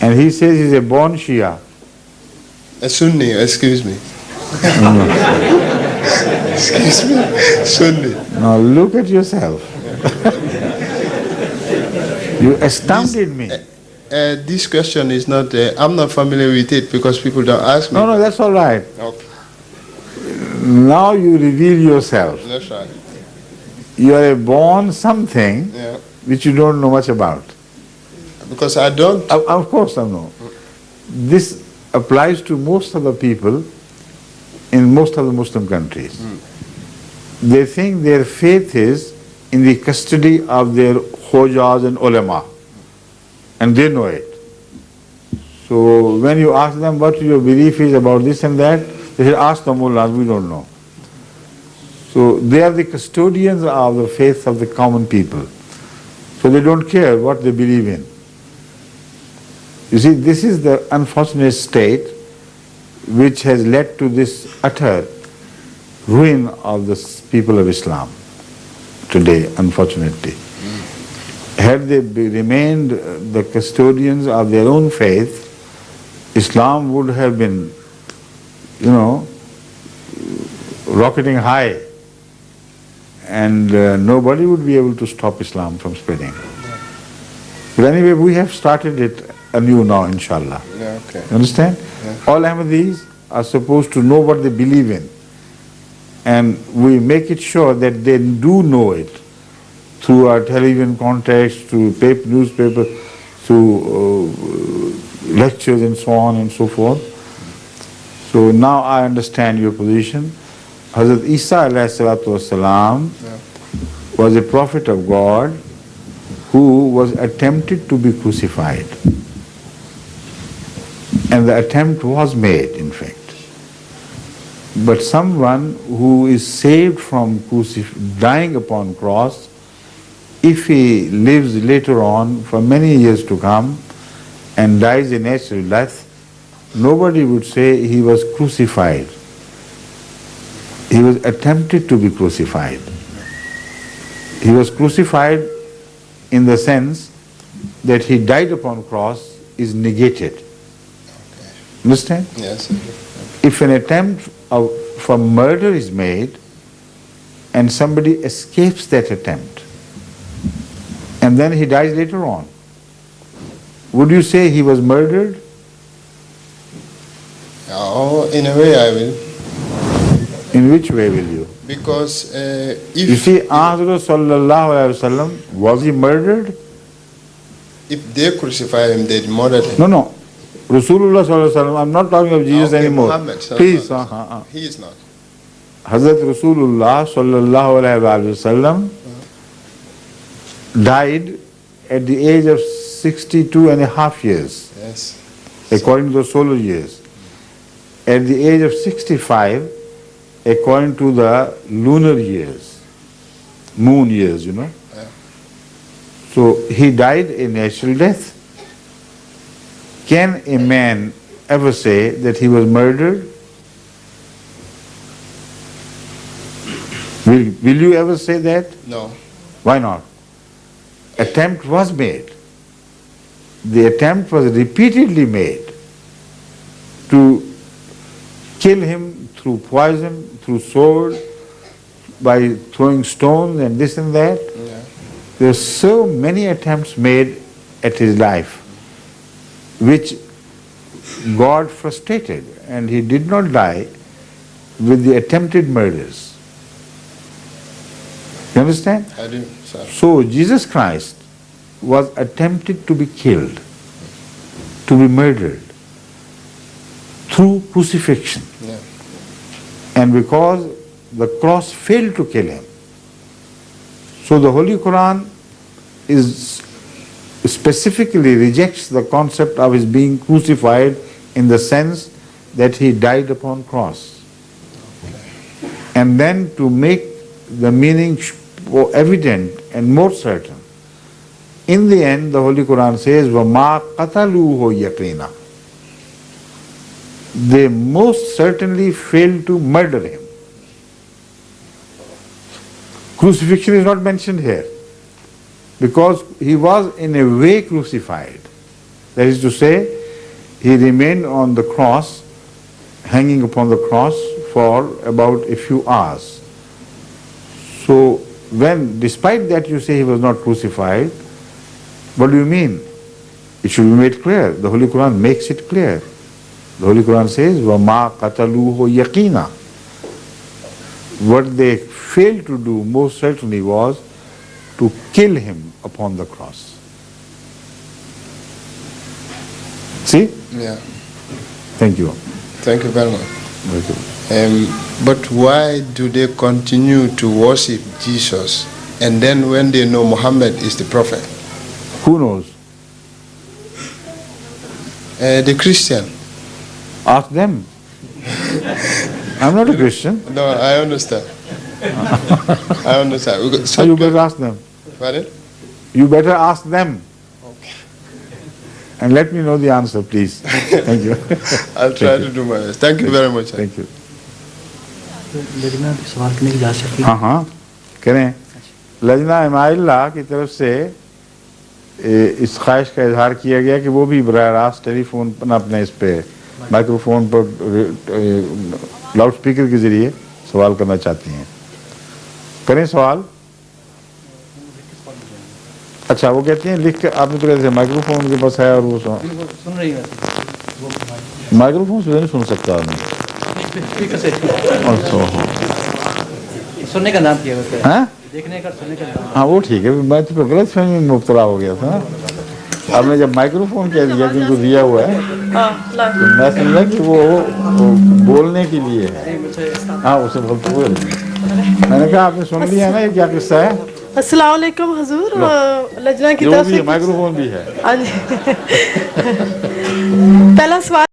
And he says he's a born Shia. A Sunni, excuse me. Excuse me, Sunni. Now look at yourself. You astounded me. This question is not, I'm not familiar with it because people don't ask me. No, that's all right. Okay, Now you reveal yourself. that's right. You are a born something Yeah. which you don't know much about. Because I don't. Of course I know. This applies to most of the people in most of the Muslim countries. They think their faith is in the custody of their Khojas and ulama, and they know it. So when you ask them what your belief is about this and that, they say, ask the mullahs, we don't know. So they are the custodians of the faith of the common people. So they don't care what they believe in. You see, this is the unfortunate state which has led to this utter ruin of the people of Islam today, unfortunately. Had they remained the custodians of their own faith, Islam would have been, rocketing high, and nobody would be able to stop Islam from spreading. But anyway, we have started it anew now, inshallah. Yeah, okay. You understand? Yeah. All Ahmadis are supposed to know what they believe in, and we make it sure that they do know it through our television contacts, through newspaper, through lectures and so on and so forth. So now I understand your position. Hazrat Isa alayhi salatu wasalam was a prophet of God who was attempted to be crucified. And the attempt was made, in fact. But someone who is saved from dying upon cross, if he lives later on for many years to come and dies a natural death, nobody would say he was crucified. He was attempted to be crucified. He was crucified in the sense that he died upon cross is negated. Understand? Yes. If an attempt for murder is made and somebody escapes that attempt and then he dies later on, would you say he was murdered? Oh, in a way I will. In which way will you? Because if You see, Hazrat sallallahu alaihi wasallam, was he murdered? if they crucify him, they murdered him. No. Rasulullah sallallahu alaihi wasallam, I'm not talking of Jesus Okay, anymore. Muhammad sallallahu Please. alaihi wasallam. He is not. Hazrat Rasulullah sallallahu alaihi wasallam died at the age of 62 and a half years, Yes. according to the solar years. At the age of 65, according to the lunar years, moon years, Yeah. So he died a natural death. Can a man ever say that he was murdered? Will you ever say that? No. Why not? Attempt was made. The attempt was repeatedly made to kill him through poison, through sword, by throwing stones and this and that. Yeah. There were so many attempts made at his life which God frustrated, and he did not die with the attempted murders. You understand? I do, sir. So Jesus Christ was attempted to be killed, to be murdered through crucifixion. Yeah. And because the cross failed to kill him, so the Holy Quran specifically rejects the concept of his being crucified in the sense that he died upon cross. And then to make the meaning more evident and more certain, in the end the Holy Quran says, وَمَا قَتَلُوهُ يَقِينًا. They most certainly failed to murder him. Crucifixion is not mentioned here because he was in a way crucified. That is to say, he remained on the cross, hanging upon the cross for about a few hours. So when, despite that you say he was not crucified, what do you mean? It should be made clear. The Holy Quran makes it clear. The Holy Quran says, وَمَا قَتَلُوهُ يَقِينًا. What they failed to do most certainly was to kill him upon the cross. See? Yeah. Thank you. Thank you very much. Very good. But why do they continue to worship Jesus and then when they know Muhammad is the prophet? Who knows? The Christian. Ask them. I'm not a Christian. No, I understand. I understand. So you better ask them. Pardon? You better ask them. And let me know the answer, please. Thank you. I'll try to do my best. Thank you very much. Thank you. लजना भी सवाल करने की इजाज़त है। हाँ हाँ करें। लजना इमाइल्ला की तरफ से इस ख्वाहिश का इजहार किया गया कि वो भी बराह रास्त टेलीफोन पर अपने इस पे माइक्रोफोन पर लाउड स्पीकर के जरिए सवाल करना चाहती हैं। करें सवाल। अच्छा वो कहती हैं लिख के आपने तो कहते माइक्रोफोन के पास है और वो सुन रही है माइक्रोफोन से नहीं सुन सकता आदमी। सुनने का नाम किया होता है हाँ देखने का सुनने का नाम हाँ वो ठीक है मैं तो गलत फहमी में मुब्तला हो गया था। आपने जब माइक्रोफोन कह दिया कि उनको दिया हुआ है तो मैं समझा कि वो बोलने के लिए है। हाँ उसे बोलते हुए मैंने कहा आपने सुन लिया ना ये क्या किस्सा है। अस्सलाम वालेकुम हुजूर लजना की जो तरफ भी से है माइक्रोफोन भी है। हाँ जी पहला सवाल